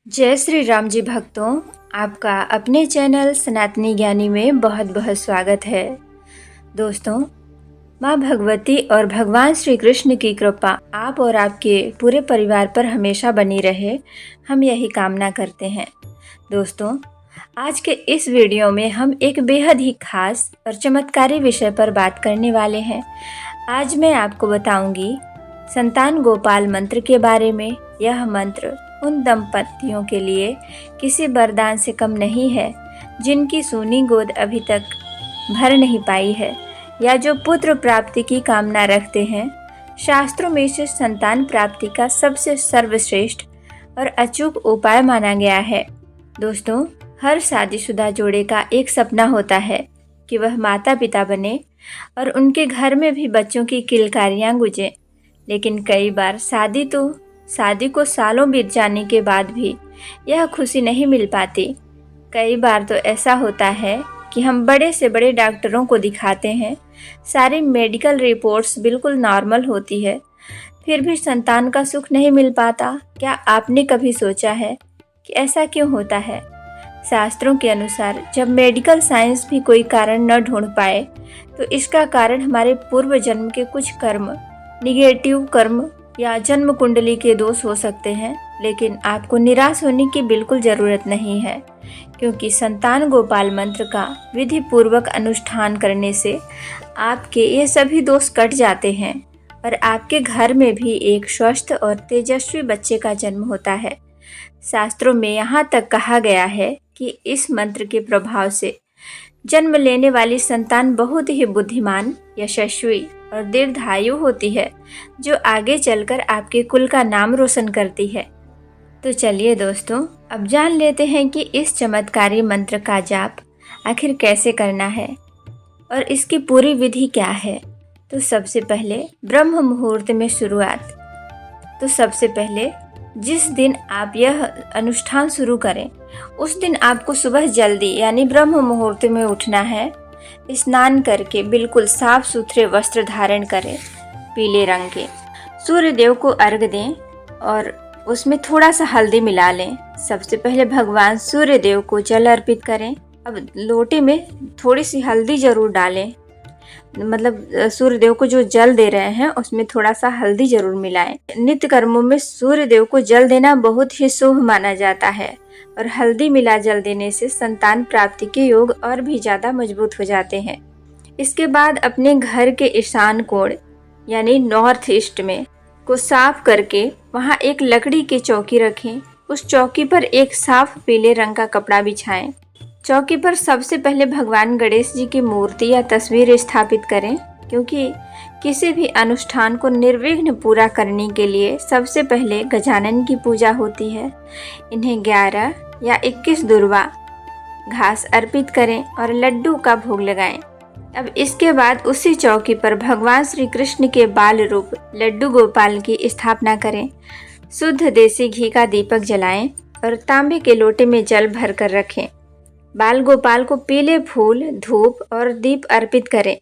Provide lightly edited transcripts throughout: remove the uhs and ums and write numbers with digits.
जय श्री राम जी भक्तों, आपका अपने चैनल सनातनी ज्ञानी में बहुत बहुत स्वागत है। दोस्तों, माँ भगवती और भगवान श्री कृष्ण की कृपा आप और आपके पूरे परिवार पर हमेशा बनी रहे, हम यही कामना करते हैं। दोस्तों, आज के इस वीडियो में हम एक बेहद ही खास और चमत्कारी विषय पर बात करने वाले हैं। आज मैं आपको बताऊंगी संतान गोपाल मंत्र के बारे में। यह मंत्र उन दंपतियों के लिए किसी वरदान से कम नहीं है जिनकी सूनी गोद अभी तक भर नहीं पाई है या जो पुत्र प्राप्ति की कामना रखते हैं। शास्त्रों में से संतान प्राप्ति का सबसे सर्वश्रेष्ठ और अचूक उपाय माना गया है। दोस्तों, हर शादीशुदा जोड़े का एक सपना होता है कि वह माता पिता बने और उनके घर में भी बच्चों की किलकारियां गूंजें। लेकिन कई बार शादी को सालों बीत जाने के बाद भी यह खुशी नहीं मिल पाती। कई बार तो ऐसा होता है कि हम बड़े से बड़े डॉक्टरों को दिखाते हैं, सारी मेडिकल रिपोर्ट्स बिल्कुल नॉर्मल होती है, फिर भी संतान का सुख नहीं मिल पाता। क्या आपने कभी सोचा है कि ऐसा क्यों होता है? शास्त्रों के अनुसार जब मेडिकल साइंस भी कोई कारण न ढूंढ पाए तो इसका कारण हमारे पूर्व जन्म के कुछ कर्म, निगेटिव कर्म या जन्म कुंडली के दोष हो सकते हैं। लेकिन आपको निराश होने की बिल्कुल ज़रूरत नहीं है, क्योंकि संतान गोपाल मंत्र का विधि पूर्वक अनुष्ठान करने से आपके ये सभी दोष कट जाते हैं और आपके घर में भी एक स्वस्थ और तेजस्वी बच्चे का जन्म होता है। शास्त्रों में यहाँ तक कहा गया है कि इस मंत्र के प्रभाव से जन्म लेने वाली संतान बहुत ही बुद्धिमान, यशस्वी और दीर्घायु होती है, जो आगे चलकर आपके कुल का नाम रोशन करती है। तो चलिए दोस्तों, अब जान लेते हैं कि इस चमत्कारी मंत्र का जाप आखिर कैसे करना है और इसकी पूरी विधि क्या है। तो सबसे पहले ब्रह्म मुहूर्त में शुरुआत। तो सबसे पहले जिस दिन आप यह अनुष्ठान शुरू करें उस दिन आपको सुबह जल्दी यानी ब्रह्म मुहूर्त में उठना है। स्नान करके बिल्कुल साफ सुथरे वस्त्र धारण करें, पीले रंग के। सूर्य देव को अर्घ दें और उसमें थोड़ा सा हल्दी मिला लें। सबसे पहले भगवान सूर्य देव को जल अर्पित करें। अब लोटे में थोड़ी सी हल्दी जरूर डालें, मतलब सूर्य देव को जो जल दे रहे हैं उसमें थोड़ा सा हल्दी जरूर मिलाएं। नित्य कर्मों में सूर्य देव को जल देना बहुत ही शुभ माना जाता है और हल्दी मिला जल देने से संतान प्राप्ति के योग और भी ज्यादा मजबूत हो जाते हैं। इसके बाद अपने घर के ईशान कोण यानी नॉर्थ ईस्ट में को साफ करके वहां एक लकड़ी की चौकी रखें। उस चौकी पर एक साफ पीले रंग का कपड़ा बिछाएं। चौकी पर सबसे पहले भगवान गणेश जी की मूर्ति या तस्वीर स्थापित करें, क्योंकि किसी भी अनुष्ठान को निर्विघ्न पूरा करने के लिए सबसे पहले गजानन की पूजा होती है। इन्हें 11 या 21 दुर्वा घास अर्पित करें और लड्डू का भोग लगाएं। अब इसके बाद उसी चौकी पर भगवान श्री कृष्ण के बाल रूप लड्डू गोपाल की स्थापना करें। शुद्ध देसी घी का दीपक जलाएं और तांबे के लोटे में जल भर कर रखें। बाल गोपाल को पीले फूल, धूप और दीप अर्पित करें।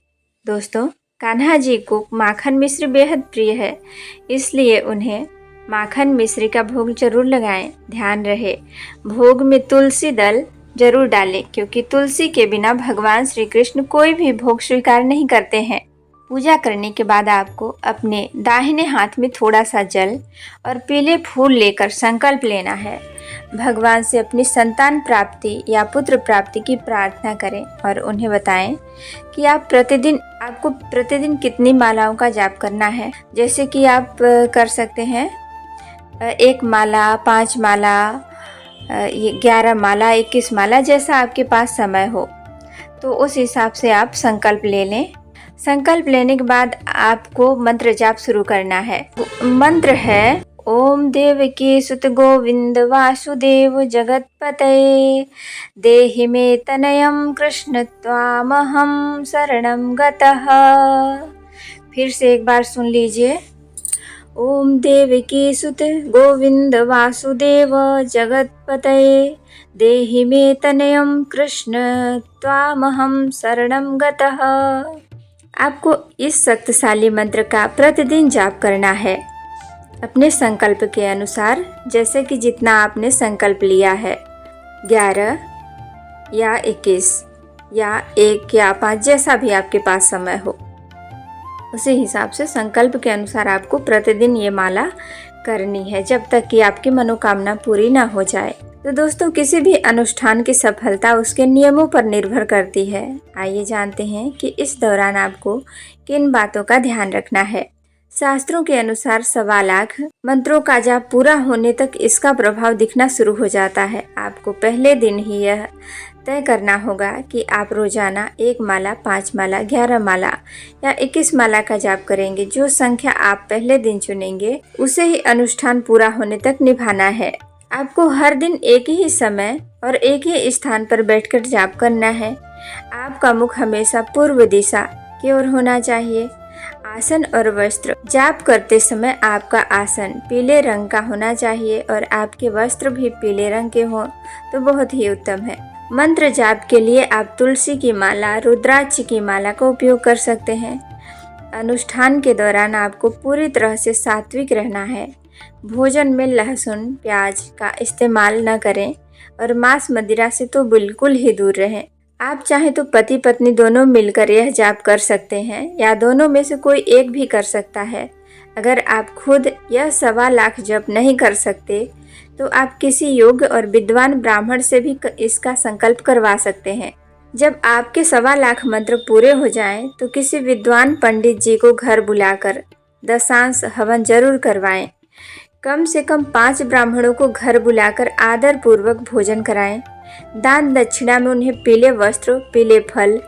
दोस्तों, कान्हा जी को माखन मिश्री बेहद प्रिय है, इसलिए उन्हें माखन मिश्री का भोग जरूर लगाएं। ध्यान रहे, भोग में तुलसी दल जरूर डालें, क्योंकि तुलसी के बिना भगवान श्री कृष्ण कोई भी भोग स्वीकार नहीं करते हैं। पूजा करने के बाद आपको अपने दाहिने हाथ में थोड़ा सा जल और पीले फूल लेकर संकल्प लेना है। भगवान से अपनी संतान प्राप्ति या पुत्र प्राप्ति की प्रार्थना करें और उन्हें बताएं कि आपको प्रतिदिन कितनी मालाओं का जाप करना है। जैसे कि आप कर सकते हैं 1 माला, 5 माला, 11 माला, 21 माला, जैसा आपके पास समय हो तो उस हिसाब से आप संकल्प ले लें। संकल्प लेने के बाद आपको मंत्र जाप शुरू करना है। मंत्र है ओम देवकी सुत गोविंद वासुदेव जगतपतये देहि मे तनयं कृष्ण त्वामहं शरणं गतः। फिर से एक बार सुन लीजिए। ओम देवकी सुत गोविंद वासुदेव जगतपतये देहि मे तनयं कृष्ण त्वामहं शरणं गतः। आपको इस शक्तिशाली मंत्र का प्रतिदिन जाप करना है। अपने संकल्प के अनुसार, जैसे कि जितना आपने संकल्प लिया है, 11 या 21 या 1 या 5, जैसा भी आपके पास समय हो, उसी हिसाब से संकल्प के अनुसार आपको प्रतिदिन ये माला करनी है, जब तक कि आपकी मनोकामना पूरी ना हो जाए। तो दोस्तों, किसी भी अनुष्ठान की सफलता उसके नियमों पर निर्भर करती है। आइए जानते हैं कि इस दौरान आपको किन बातों का ध्यान रखना है। शास्त्रों के अनुसार 1.25 लाख मंत्रों का जाप पूरा होने तक इसका प्रभाव दिखना शुरू हो जाता है। आपको पहले दिन ही यह तय करना होगा कि आप रोजाना 1 माला, 5 माला, 11 माला या 21 माला का जाप करेंगे। जो संख्या आप पहले दिन चुनेंगे उसे ही अनुष्ठान पूरा होने तक निभाना है। आपको हर दिन एक ही समय और एक ही स्थान पर बैठकर जाप करना है। आपका मुख हमेशा पूर्व दिशा की ओर होना चाहिए। आसन और वस्त्र, जाप करते समय आपका आसन पीले रंग का होना चाहिए और आपके वस्त्र भी पीले रंग के हों तो बहुत ही उत्तम है। मंत्र जाप के लिए आप तुलसी की माला, रुद्राक्ष की माला का उपयोग कर सकते हैं। अनुष्ठान के दौरान आपको पूरी तरह से सात्विक रहना है। भोजन में लहसुन, प्याज का इस्तेमाल न करें और मांस मदिरा से तो बिल्कुल ही दूर रहें। आप चाहें तो पति पत्नी दोनों मिलकर यह जाप कर सकते हैं या दोनों में से कोई एक भी कर सकता है। अगर आप खुद यह 1.25 लाख जप नहीं कर सकते तो आप किसी योग्य और विद्वान ब्राह्मण से भी इसका संकल्प करवा सकते हैं। जब आपके 1.25 लाख मंत्र पूरे हो जाएं, तो किसी विद्वान पंडित जी को घर बुलाकर दशांश हवन जरूर करवाएं। कम से कम 5 ब्राह्मणों को घर बुलाकर आदर पूर्वक भोजन कराएं। दान दक्षिणा में उन्हें पीले वस्त्र, पीले फल,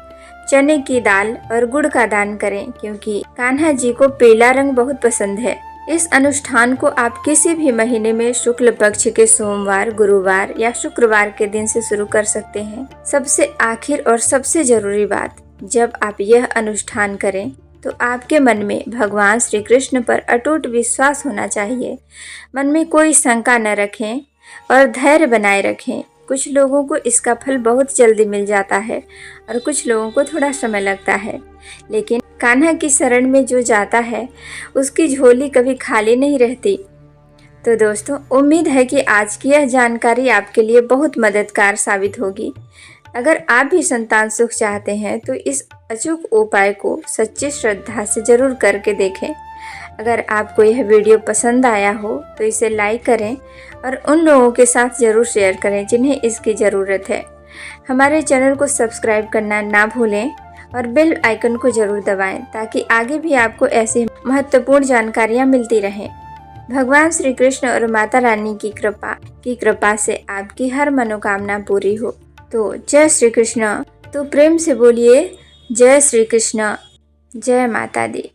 चने की दाल और गुड़ का दान करें, क्योंकि कान्हा जी को पीला रंग बहुत पसंद है। इस अनुष्ठान को आप किसी भी महीने में शुक्ल पक्ष के सोमवार, गुरुवार या शुक्रवार के दिन से शुरू कर सकते हैं। सबसे आखिर और सबसे जरूरी बात, जब आप यह अनुष्ठान करें तो आपके मन में भगवान श्री कृष्ण पर अटूट विश्वास होना चाहिए। मन में कोई शंका न रखें और धैर्य बनाए रखें। कुछ लोगों को इसका फल बहुत जल्दी मिल जाता है और कुछ लोगों को थोड़ा समय लगता है, लेकिन कान्हा की शरण में जो जाता है उसकी झोली कभी खाली नहीं रहती। तो दोस्तों, उम्मीद है कि आज की यह जानकारी आपके लिए बहुत मददगार साबित होगी। अगर आप भी संतान सुख चाहते हैं तो इस अचूक उपाय को सच्ची श्रद्धा से जरूर करके देखें। अगर आपको यह वीडियो पसंद आया हो तो इसे लाइक करें और उन लोगों के साथ ज़रूर शेयर करें जिन्हें इसकी ज़रूरत है। हमारे चैनल को सब्सक्राइब करना ना भूलें और बेल आइकन को ज़रूर दबाएं, ताकि आगे भी आपको ऐसी महत्वपूर्ण जानकारियाँ मिलती रहें। भगवान श्री कृष्ण और माता रानी की कृपा से आपकी हर मनोकामना पूरी हो। तो जय श्री कृष्ण। तो प्रेम से बोलिए जय श्री कृष्ण, जय माता दी।